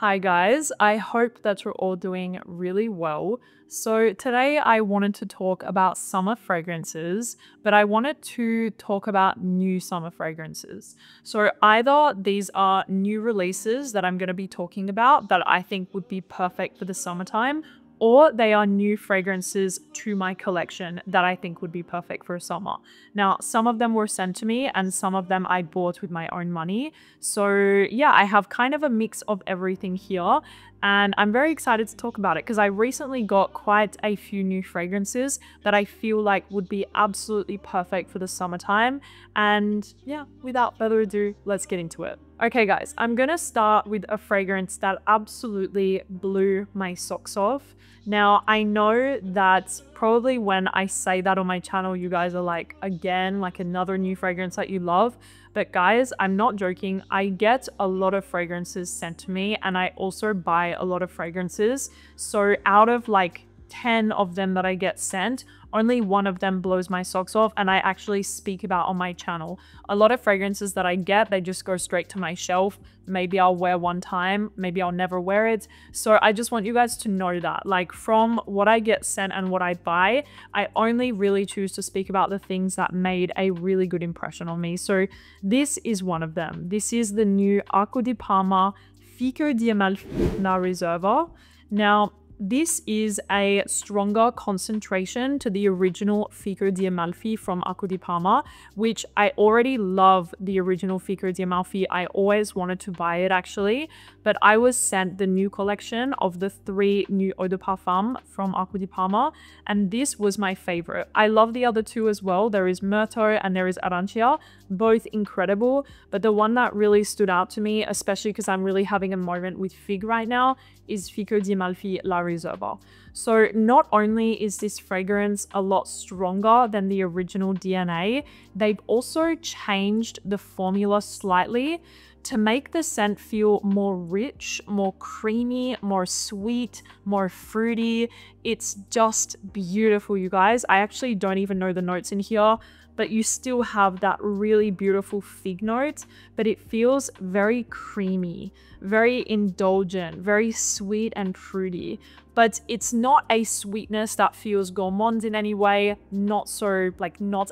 Hi guys, I hope that you're all doing really well. So today I wanted to talk about summer fragrances, but I wanted to talk about new summer fragrances. So either these are new releases that I'm going to be talking about that I think would be perfect for the summertime, or they are new fragrances to my collection that I think would be perfect for summer. Now, some of them were sent to me and some of them I bought with my own money. So yeah, I have kind of a mix of everything here and I'm very excited to talk about it because I recently got quite a few new fragrances that I feel like would be absolutely perfect for the summertime. And yeah, without further ado, let's get into it. Okay guys, I'm gonna start with a fragrance that absolutely blew my socks off. Now, I know that probably when I say that on my channel, you guys are like, again, like another new fragrance that you love. But guys, I'm not joking. I get a lot of fragrances sent to me and I also buy a lot of fragrances. So out of like 10 of them that I get sent, only one of them blows my socks off and I actually speak about on my channel. A lot of fragrances that I get, they just go straight to my shelf. Maybe I'll wear one time, maybe I'll never wear it. So I just want you guys to know that, like, from what I get sent and what I buy, I only really choose to speak about the things that made a really good impression on me. So this is one of them. This is the new Acqua di Parma Fico di Amalfi La Riserva. Now, this is a stronger concentration to the original Fico di Amalfi from Acqua di Parma, which I already love the original Fico di Amalfi. I always wanted to buy it actually, but I was sent the new collection of the 3 new eau de parfum from Acqua di Parma, and this was my favorite. I love the other 2 as well. There is Myrto and there is Arancia, both incredible, but the one that really stood out to me, especially because I'm really having a moment with fig right now, is Fico di Amalfi La Riserva. So not only is this fragrance a lot stronger than the original DNA, they've also changed the formula slightly to make the scent feel more rich, more creamy, more sweet, more fruity. It's just beautiful, you guys. I actually don't even know the notes in here, but you still have that really beautiful fig note, but it feels very creamy, very indulgent, very sweet and fruity. But it's not a sweetness that feels gourmand in any way, not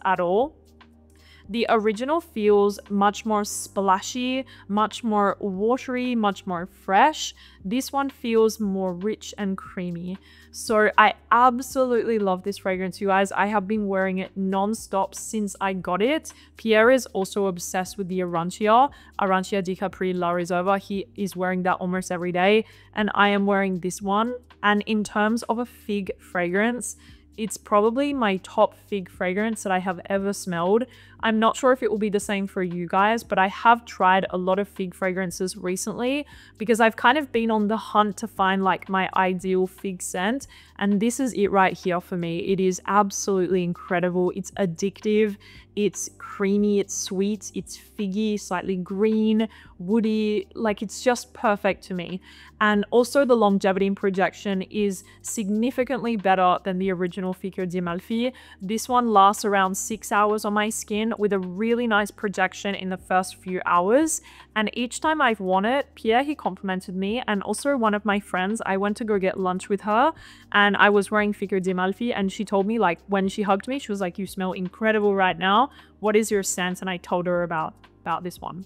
at all. The original feels much more splashy, much more watery, much more fresh. This one feels more rich and creamy. So I absolutely love this fragrance, you guys. I have been wearing it non-stop since I got it. Pierre is also obsessed with the Arancia di Capri La Riserva. He is wearing that almost every day, and I am wearing this one. And in terms of a fig fragrance, it's probably my top fig fragrance that I have ever smelled. I'm not sure if it will be the same for you guys, but I have tried a lot of fig fragrances recently because I've kind of been on the hunt to find like my ideal fig scent. And this is it right here for me. It is absolutely incredible. It's addictive. It's creamy. It's sweet. It's figgy, slightly green, woody. Like, it's just perfect to me. And also the longevity and projection is significantly better than the original Fico di Amalfi. This one lasts around 6 hours on my skin with a really nice projection in the first few hours. And each time I've worn it, Pierre, he complimented me, and also one of my friends, I went to go get lunch with her and I was wearing Fico di Amalfi, and she told me, like, when she hugged me, she was like, "You smell incredible right now. What is your scent?" And I told her about this one.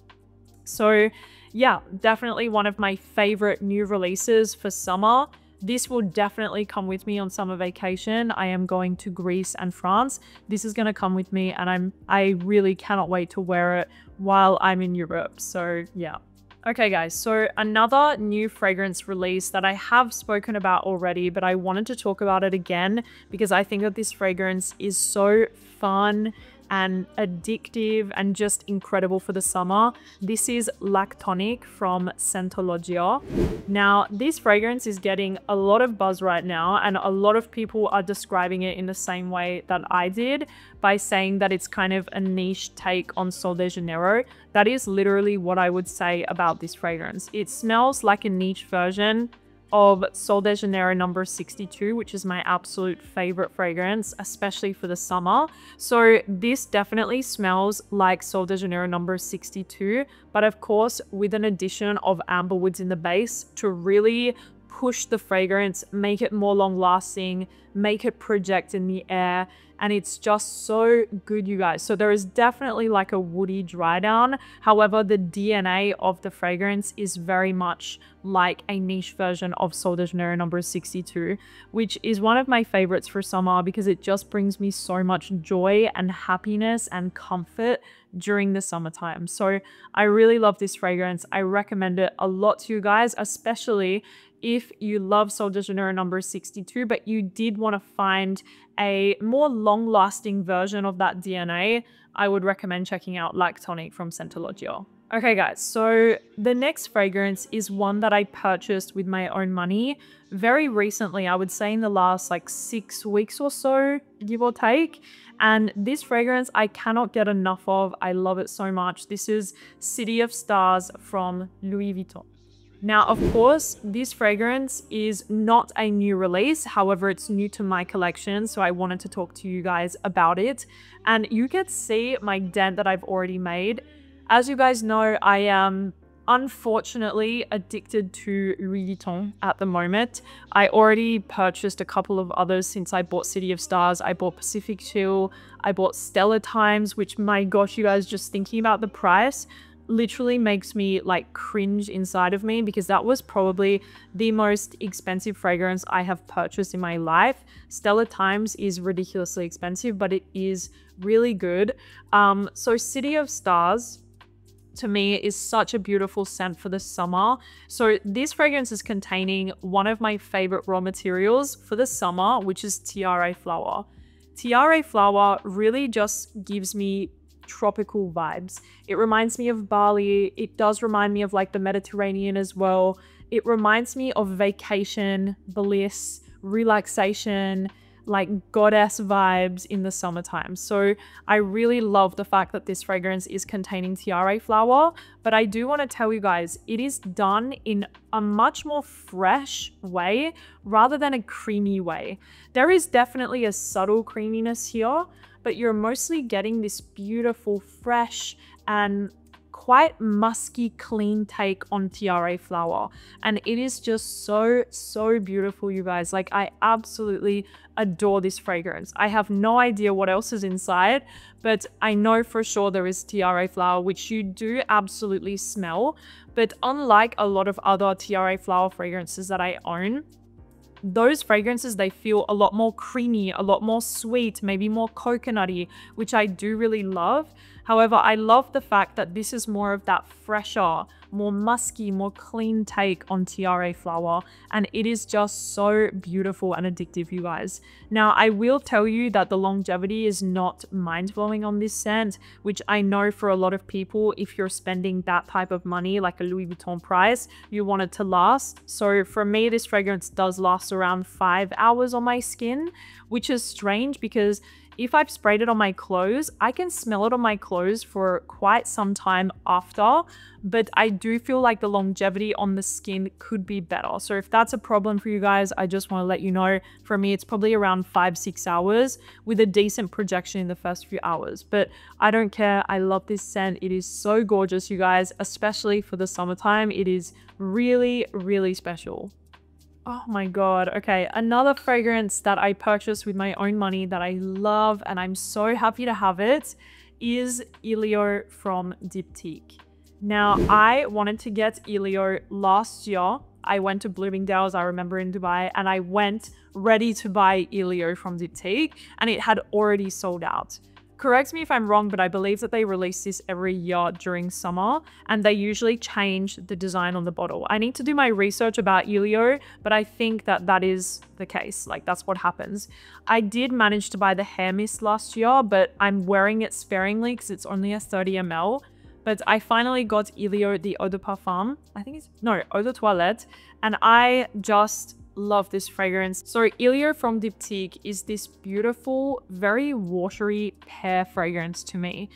So yeah, definitely one of my favorite new releases for summer. This will definitely come with me on summer vacation. I am going to Greece and France. This is going to come with me, and I really cannot wait to wear it while I'm in Europe. So yeah. Okay guys, so another new fragrance release that I have spoken about already, but I wanted to talk about it again because I think that this fragrance is so fun and addictive and just incredible for the summer. This is Lactonic from Scentologia. Now, this fragrance is getting a lot of buzz right now, and a lot of people are describing it in the same way that I did, by saying that it's kind of a niche take on Sol de Janeiro. That is literally what I would say about this fragrance. It smells like a niche version of Sol de Janeiro number 62, which is my absolute favorite fragrance, especially for the summer. So this definitely smells like Sol de Janeiro number 62, but of course with an addition of amberwoods in the base to really push the fragrance, make it more long lasting, make it project in the air, and it's just so good, you guys. So there is definitely like a woody dry down. However, the DNA of the fragrance is very much like a niche version of Sol de Janeiro number 62, which is one of my favorites for summer because it just brings me so much joy and happiness and comfort during the summertime. So I really love this fragrance. I recommend it a lot to you guys, especially if you love Sol de Janeiro number 62, but you did want to find a more long-lasting version of that DNA, I would recommend checking out Lactonic from Scentologia. Okay guys, so the next fragrance is one that I purchased with my own money very recently. I would say in the last like 6 weeks or so, give or take. And this fragrance I cannot get enough of. I love it so much. This is City of Stars from Louis Vuitton. Now, of course, this fragrance is not a new release. However, it's new to my collection, so I wanted to talk to you guys about it. And you can see my dent that I've already made. As you guys know, I am unfortunately addicted to Louis Vuitton at the moment. I already purchased a couple of others since I bought City of Stars. I bought Pacific Chill, I bought Stellar Times, which, my gosh, you guys, just thinking about the price literally makes me like cringe inside of me, because that was probably the most expensive fragrance I have purchased in my life. Stellar Times is ridiculously expensive, but it is really good. So City of Stars to me is such a beautiful scent for the summer. So this fragrance is containing one of my favorite raw materials for the summer, which is tiare flower. Tiare flower really just gives me tropical vibes. It reminds me of Bali. It does remind me of like the Mediterranean as well. It reminds me of vacation, bliss, relaxation, like goddess vibes in the summertime. So I really love the fact that this fragrance is containing tiare flower, but I do want to tell you guys, it is done in a much more fresh way rather than a creamy way. There is definitely a subtle creaminess here, but you're mostly getting this beautiful, fresh, and quite musky, clean take on tiare flower. And it is just so, so beautiful, you guys. Like, I absolutely adore this fragrance. I have no idea what else is inside, but I know for sure there is tiare flower, which you do absolutely smell. But unlike a lot of other tiare flower fragrances that I own, those fragrances, they feel a lot more creamy, a lot more sweet, maybe more coconutty, which I do really love. However, I love the fact that this is more of that fresher, more musky, more clean take on tiare flower, and it is just so beautiful and addictive, you guys. Now, I will tell you that the longevity is not mind-blowing on this scent, which I know for a lot of people, if you're spending that type of money, like a Louis Vuitton price, you want it to last. So for me, this fragrance does last around 5 hours on my skin, which is strange because if I've sprayed it on my clothes, I can smell it on my clothes for quite some time after, but I do feel like the longevity on the skin could be better. So if that's a problem for you guys, I just want to let you know, for me, it's probably around 5-6 hours with a decent projection in the first few hours. But I don't care. I love this scent. It is so gorgeous, you guys, especially for the summertime. It is really, really special. Oh my god. Okay, another fragrance that I purchased with my own money that I love and I'm so happy to have it is Ilio from Diptyque. Now, I wanted to get Ilio last year. I went to Bloomingdale's, I remember, in Dubai, and I went ready to buy Ilio from Diptyque, and it had already sold out. Correct me if I'm wrong, but I believe that they release this every year during summer, and they usually change the design on the bottle. I need to do my research about Ilio, but I think that that is the case. Like, that's what happens. I did manage to buy the hair mist last year, but I'm wearing it sparingly because it's only a 30 ml. But I finally got Ilio, the eau de parfum. I think it's, no, eau de toilette. And I just love this fragrance. So Ilio from Diptyque is this beautiful, very watery pear fragrance to me.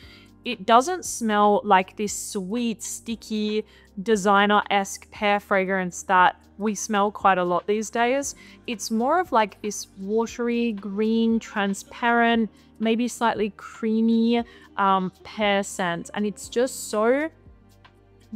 it doesn't smell like this sweet, sticky, designer-esque pear fragrance that we smell quite a lot these days. It's more of like this watery, green, transparent, maybe slightly creamy pear scent. And it's just so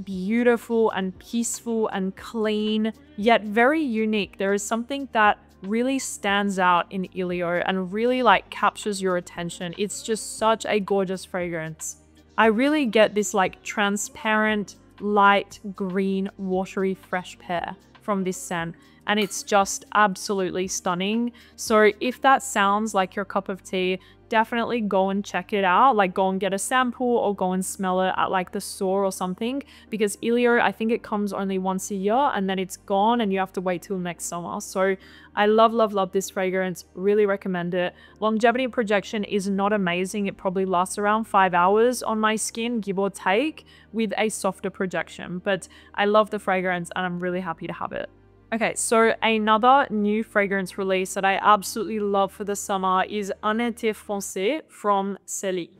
beautiful and peaceful and clean, yet very unique. There is something that really stands out in Ilio and really like captures your attention. It's just such a gorgeous fragrance. I really get this like transparent, light green, watery, fresh pear from this scent, and it's just absolutely stunning. So if that sounds like your cup of tea, definitely go and check it out. Like go and get a sample or go and smell it at like the store or something, because Ilio, I think it comes only once a year and then it's gone and you have to wait till next summer. So I love, love, love this fragrance. Really recommend it. Longevity and projection is not amazing. It probably lasts around 5 hours on my skin, give or take, with a softer projection. But I love the fragrance and I'm really happy to have it. Okay, so another new fragrance release that I absolutely love for the summer is Été Français from Celine.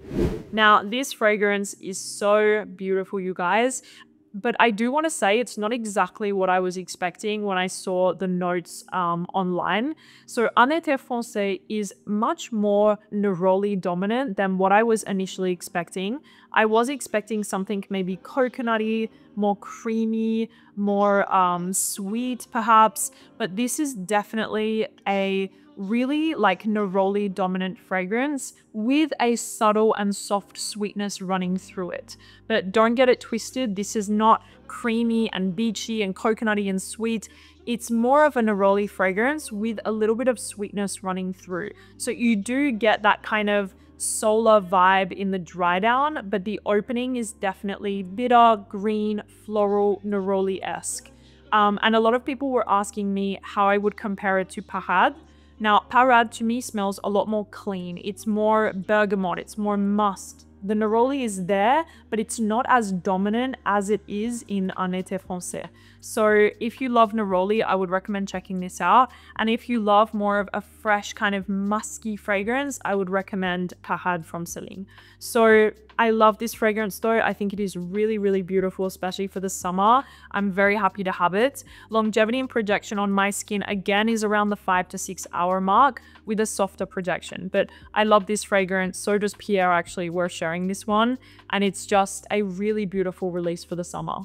Now, this fragrance is so beautiful, you guys. But I do want to say it's not exactly what I was expecting when I saw the notes online. So Été Français is much more neroli dominant than what I was initially expecting. I was expecting something maybe coconutty, more creamy, more sweet perhaps, but this is definitely a really like neroli dominant fragrance with a subtle and soft sweetness running through it. But don't get it twisted, this is not creamy and beachy and coconutty and sweet. It's more of a neroli fragrance with a little bit of sweetness running through. So you do get that kind of solar vibe in the dry down, but the opening is definitely bitter, green, floral, neroli-esque. And a lot of people were asking me how I would compare it to Parade. Now, Parade to me smells a lot more clean. It's more bergamot, it's more musk. The neroli is there, but it's not as dominant as it is in Été Français. So if you love neroli, I would recommend checking this out. And if you love more of a fresh kind of musky fragrance, I would recommend Parade from Celine. So I love this fragrance though. I think it is really, really beautiful, especially for the summer. I'm very happy to have it. Longevity and projection on my skin again is around the 5 to 6 hour mark with a softer projection. But I love this fragrance. So does Pierre actually. We're sharing this one. And it's just a really beautiful release for the summer.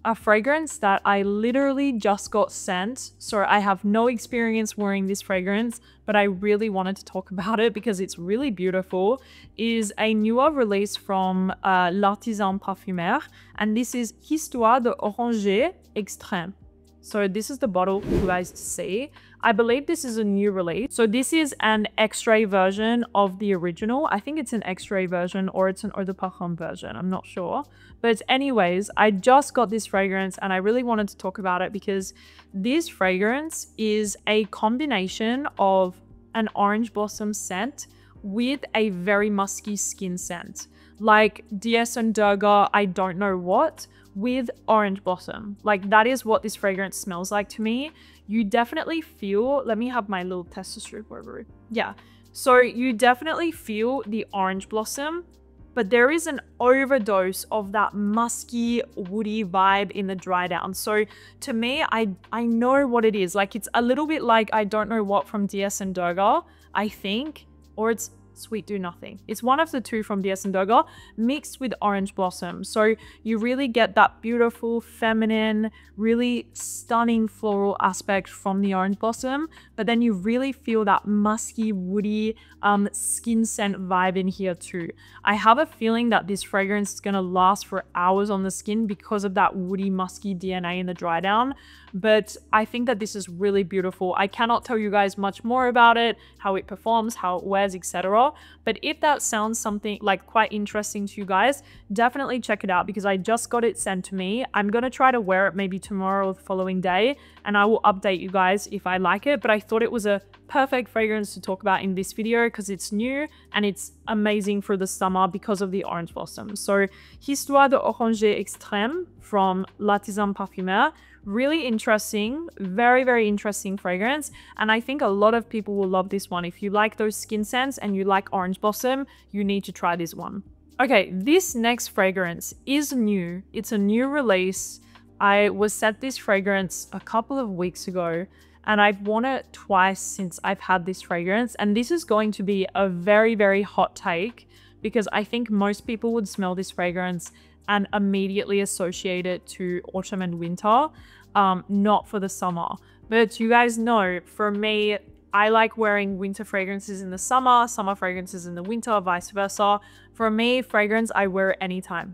A fragrance that I literally just got sent, so I have no experience wearing this fragrance, but I really wanted to talk about it because it's really beautiful, is a newer release from L'Artisan Parfumeur, and this is Histoires d'Oranger Extrême. So this is the bottle for you guys to see. I believe this is a new release. So this is an extrait version of the original. I think it's an extrait version or it's an eau de parfum version. I'm not sure. But anyways, I just got this fragrance and I really wanted to talk about it because this fragrance is a combination of an orange blossom scent with a very musky skin scent. Like Dies and Durga, I don't know what, with orange blossom. Like that is what this fragrance smells like to me. You definitely feel, let me have my little tester strip over. Yeah, so you definitely feel the orange blossom, but there is an overdose of that musky, woody vibe in the dry down. So to me, I know what it is. Like it's a little bit like I don't know what from Dies and Durga, I think, or it's Sweet Do Nothing. It's one of the two from Dies and Durga mixed with orange blossom. So you really get that beautiful, feminine, really stunning floral aspect from the orange blossom, but then you really feel that musky, woody skin scent vibe in here too. I have a feeling that this fragrance is going to last for hours on the skin because of that woody, musky DNA in the dry down. But I think that this is really beautiful. I cannot tell you guys much more about it, how it performs, how it wears, etc. But if that sounds something like quite interesting to you guys, definitely check it out because I just got it sent to me. I'm going to try to wear it maybe tomorrow or the following day and I will update you guys if I like it. But I thought it was a perfect fragrance to talk about in this video because it's new and it's amazing for the summer because of the orange blossom. So Histoires d'Oranger Extrême from L'Artisan Parfumeur. Really interesting, very, very interesting fragrance. And I think a lot of people will love this one. If you like those skin scents and you like orange blossom, you need to try this one. Okay, this next fragrance is new. It's a new release. I was sent this fragrance a couple of weeks ago, and I've worn it twice since I've had this fragrance. And this is going to be a very, very hot take because I think most people would smell this fragrance and immediately associate it to autumn and winter, not for the summer. But you guys know, for me, I like wearing winter fragrances in the summer fragrances in the winter, vice versa. For me, fragrance, I wear it anytime.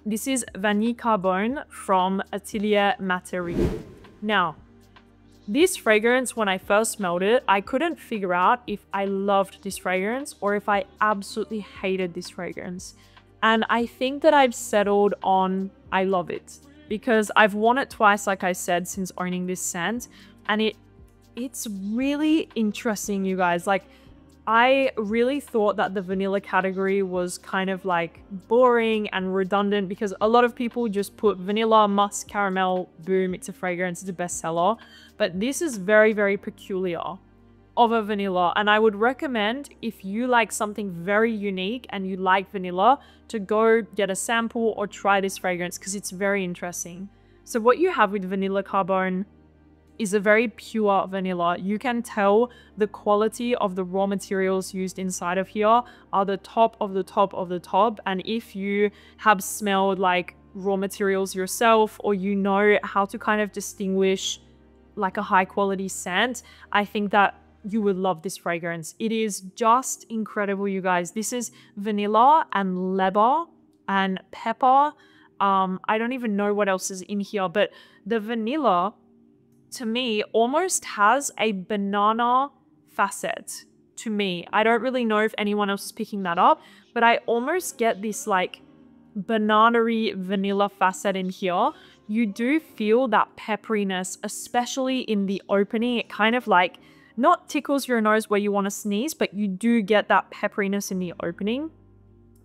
This is Vanille Carbone from Atelier Materi. Now, this fragrance, when I first smelled it, I couldn't figure out if I loved this fragrance or if I absolutely hated this fragrance. And I think that I've settled on I love it because I've worn it twice, like I said, since owning this scent. And it's really interesting, you guys. Like, I really thought that the vanilla category was kind of like boring and redundant because a lot of people just put vanilla, musk, caramel, boom, it's a fragrance, it's a bestseller. But this is very, very peculiar of a vanilla. And I would recommend, if you like something very unique and you like vanilla, to go get a sample or try this fragrance because it's very interesting. So what you have with Vanille Carbone is a very pure vanilla. You can tell the quality of the raw materials used inside of here are the top of the top of the top. And if you have smelled like raw materials yourself, or you know how to kind of distinguish like a high quality scent, I think that you would love this fragrance. It is just incredible, you guys. This is vanilla and leather and pepper. I don't even know what else is in here, but the vanilla, to me, almost has a banana facet to me. I don't really know if anyone else is picking that up, but I almost get this like banana-y vanilla facet in here. You do feel that pepperiness, especially in the opening. It kind of like not tickles your nose where you want to sneeze, but you do get that pepperiness in the opening.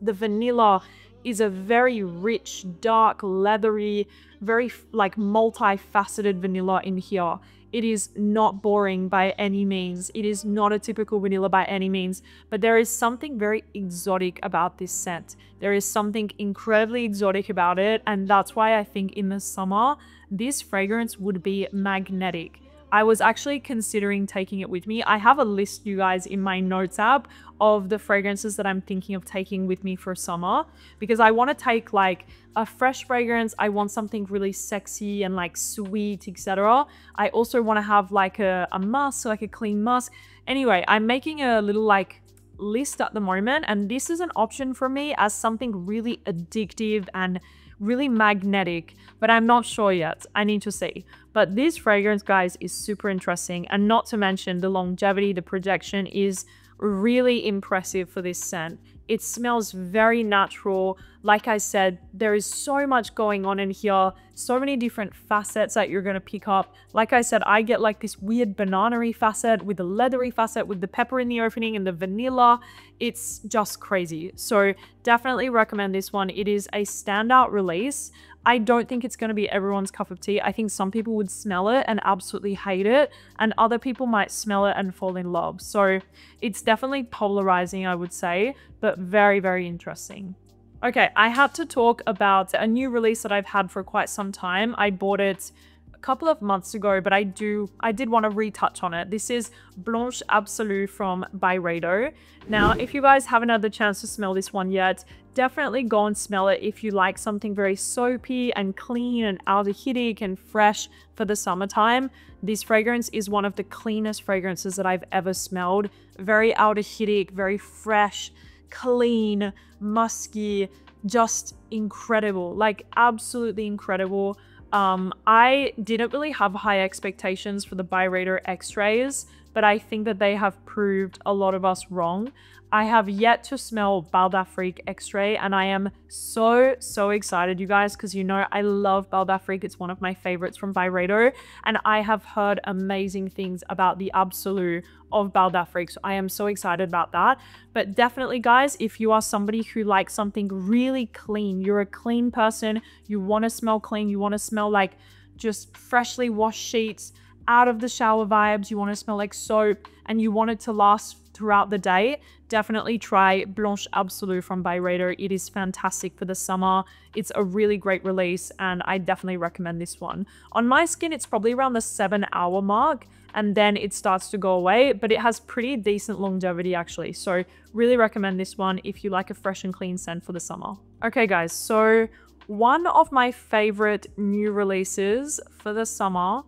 The vanilla is a very rich, dark, leathery, very like multifaceted vanilla in here. It is not boring by any means. It is not a typical vanilla by any means, but there is something very exotic about this scent. There is something incredibly exotic about it, and that's why I think in the summer, this fragrance would be magnetic. I was actually considering taking it with me. I have a list, you guys, in my notes app of the fragrances that I'm thinking of taking with me for summer, because I want to take like a fresh fragrance. I want something really sexy and like sweet, etc. I also want to have like a musk, like a clean musk. Anyway, I'm making a little like list at the moment, and this is an option for me as something really addictive and really magnetic, but I'm not sure yet. I need to see. But this fragrance, guys, is super interesting, and not to mention the longevity, the projection is really impressive for this scent. It smells very natural. Like I said, there is so much going on in here, so many different facets that you're going to pick up. Like I said, I get like this weird banana-y facet with a leathery facet with the pepper in the opening and the vanilla. It's just crazy. So definitely recommend this one. It is a standout release. I don't think it's going to be everyone's cup of tea. I think some people would smell it and absolutely hate it, and other people might smell it and fall in love. So it's definitely polarizing, I would say, but very, very interesting. Okay, I had to talk about a new release that I've had for quite some time. I bought it a couple of months ago, but I did want to retouch on it. This is Blanche Absolu from Byredo. Now, if you guys haven't had the chance to smell this one yet, definitely go and smell it if you like something very soapy and clean and aldehydic and fresh for the summertime. This fragrance is one of the cleanest fragrances that I've ever smelled. Very aldehydic, very fresh, clean, musky, just incredible, like absolutely incredible. I didn't really have high expectations for the Byredo X-rays, but I think that they have proved a lot of us wrong. I have yet to smell Bal d'Afrique X-ray, and I am so excited, you guys, because you know I love Bal d'Afrique. It's one of my favorites from Byredo, and I have heard amazing things about the Absolu of Bal d'Afrique, so I am so excited about that. But definitely, guys, if you are somebody who likes something really clean, you're a clean person, you want to smell clean, you want to smell like just freshly washed sheets, out of the shower vibes, you want to smell like soap, and you want it to last throughout the day, definitely try Blanche Absolu from Byredo. It is fantastic for the summer. It's a really great release and I definitely recommend this one. On my skin, it's probably around the 7-hour mark and then it starts to go away, but it has pretty decent longevity actually. So really recommend this one if you like a fresh and clean scent for the summer. Okay guys, so one of my favorite new releases for the summer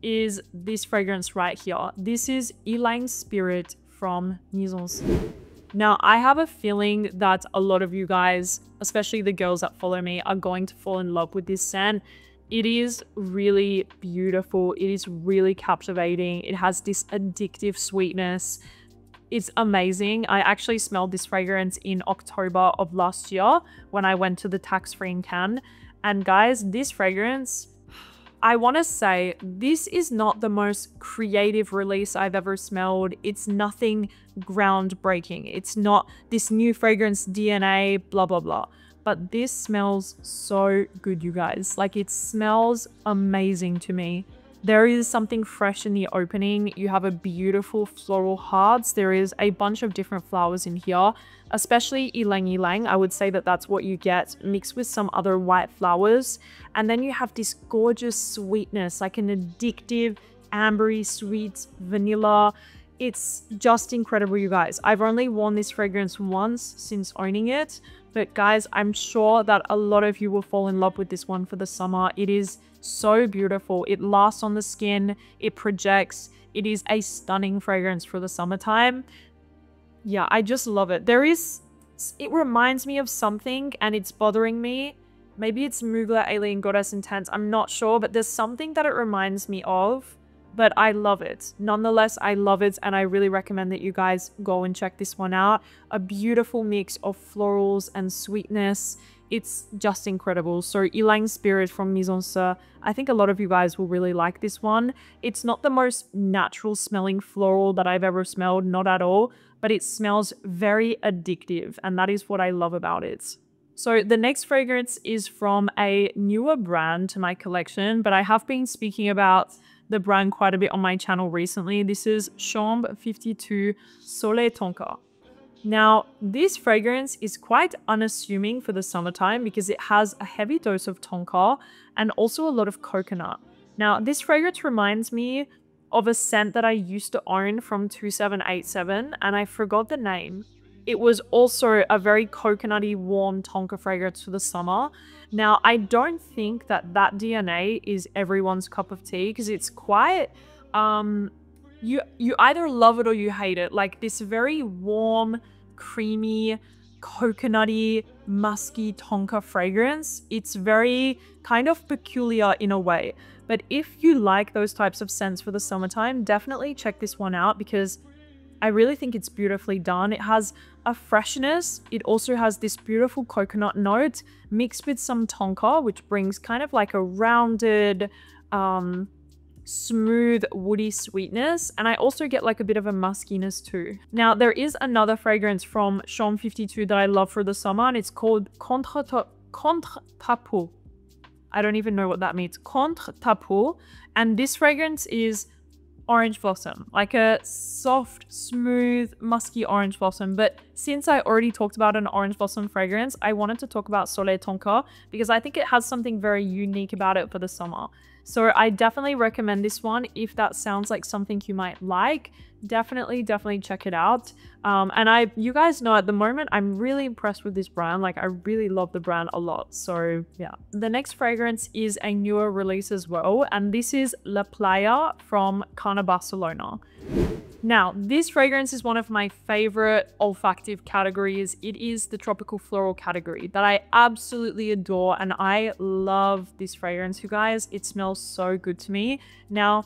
is this fragrance right here. This is Ylang Spirit from Mizensir. Now, I have a feeling that a lot of you guys, especially the girls that follow me, are going to fall in love with this scent. It is really beautiful. It is really captivating. It has this addictive sweetness. It's amazing. I actually smelled this fragrance in October of last year when I went to the tax-free in Cannes. And guys, this fragrance, I want to say this is not the most creative release I've ever smelled. It's nothing groundbreaking. It's not this new fragrance DNA, blah, blah, blah. But this smells so good, you guys. Like, it smells amazing to me. There is something fresh in the opening. You have a beautiful floral hearts. There is a bunch of different flowers in here, especially ylang ylang. I would say that that's what you get mixed with some other white flowers. And then you have this gorgeous sweetness, like an addictive, ambery, sweet vanilla. It's just incredible, you guys. I've only worn this fragrance once since owning it, but guys, I'm sure that a lot of you will fall in love with this one for the summer. It is so beautiful. It lasts on the skin. It projects. It is a stunning fragrance for the summertime. Yeah, I just love it. It reminds me of something and it's bothering me. Maybe it's Mugler Alien Goddess Intense. I'm not sure, but there's something that it reminds me of. But I love it. Nonetheless, I love it and I really recommend that you guys go and check this one out. A beautiful mix of florals and sweetness. It's just incredible. So Ylang Spirit from Mizensir. I think a lot of you guys will really like this one. It's not the most natural smelling floral that I've ever smelled, not at all, but it smells very addictive and that is what I love about it. So the next fragrance is from a newer brand to my collection, but I have been speaking about the brand quite a bit on my channel recently. This is Chambre 52 Soleil Tonka. Now, this fragrance is quite unassuming for the summertime because it has a heavy dose of tonka and also a lot of coconut. Now, this fragrance reminds me of a scent that I used to own from 2787 and I forgot the name. It was also a very coconutty, warm tonka fragrance for the summer. Now, I don't think that that DNA is everyone's cup of tea because it's quite, you either love it or you hate it. Like this very warm, creamy, coconutty, musky tonka fragrance. It's very kind of peculiar in a way. But if you like those types of scents for the summertime, definitely check this one out because I really think it's beautifully done. It has a freshness. It also has this beautiful coconut note mixed with some tonka, which brings kind of like a rounded, smooth, woody sweetness. And I also get like a bit of a muskiness too. Now, there is another fragrance from Chambre 52 that I love for the summer, and it's called Contre-Tapou. I don't even know what that means. Contre-Tapou. And this fragrance is orange blossom, like a soft, smooth, musky orange blossom. But since I already talked about an orange blossom fragrance, I wanted to talk about Soleil Tonka because I think it has something very unique about it for the summer. So I definitely recommend this one. If that sounds like something you might like, definitely check it out. And you guys know at the moment, I'm really impressed with this brand. Like I really love the brand a lot. So yeah. The next fragrance is a newer release as well. And this is La Playa from Kab Barcelona. Now, this fragrance is one of my favorite olfactive categories. It is the tropical floral category that I absolutely adore. And I love this fragrance, you guys. It smells so good to me. Now,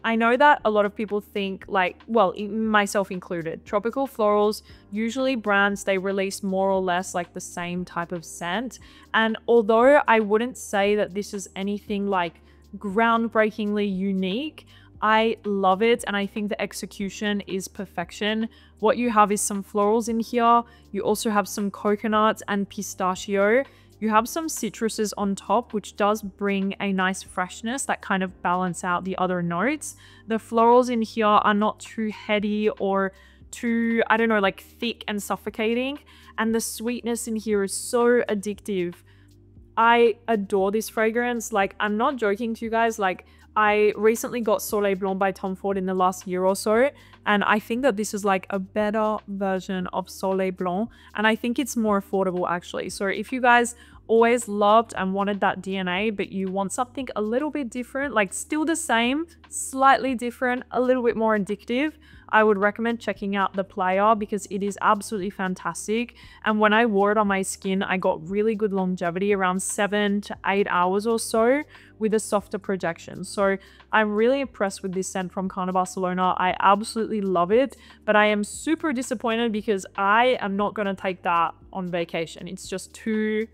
I know that a lot of people think like, well, myself included, tropical florals, usually brands, they release more or less like the same type of scent. And although I wouldn't say that this is anything like groundbreakingly unique, I love it and I think the execution is perfection. What you have is some florals in here. You also have some coconut and pistachio. You have some citruses on top, which does bring a nice freshness that kind of balance out the other notes. The florals in here are not too heady or too, I don't know, like thick and suffocating. And the sweetness in here is so addictive. I adore this fragrance. Like, I'm not joking to you guys. Like, I recently got Soleil Blanc by Tom Ford in the last year or so, and I think that this is like a better version of Soleil Blanc, and I think it's more affordable actually. So if you guys always loved and wanted that DNA, but you want something a little bit different, like still the same, slightly different, a little bit more addictive, I would recommend checking out the Playa because it is absolutely fantastic. And when I wore it on my skin, I got really good longevity, around 7 to 8 hours or so, with a softer projection. So I'm really impressed with this scent from Acqua di Barcelona. I absolutely love it, but I am super disappointed because I am not going to take that on vacation. It's just too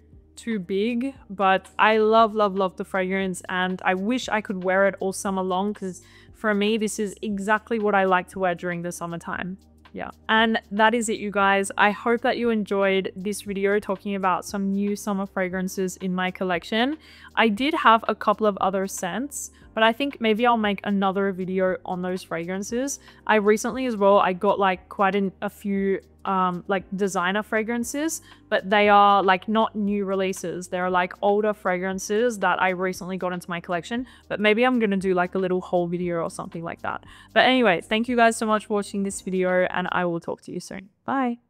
big. But I love the fragrance, and I wish I could wear it all summer long, because for me this is exactly what I like to wear during the summertime. Yeah, and that is it, you guys. I hope that you enjoyed this video talking about some new summer fragrances in my collection. I did have a couple of other scents, but I think maybe I'll make another video on those fragrances. I recently as well, I got like quite a few like designer fragrances, but they are like not new releases. They're like older fragrances that I recently got into my collection, but maybe I'm gonna do like a little haul video or something like that. But anyway, thank you guys so much for watching this video, and I will talk to you soon. Bye.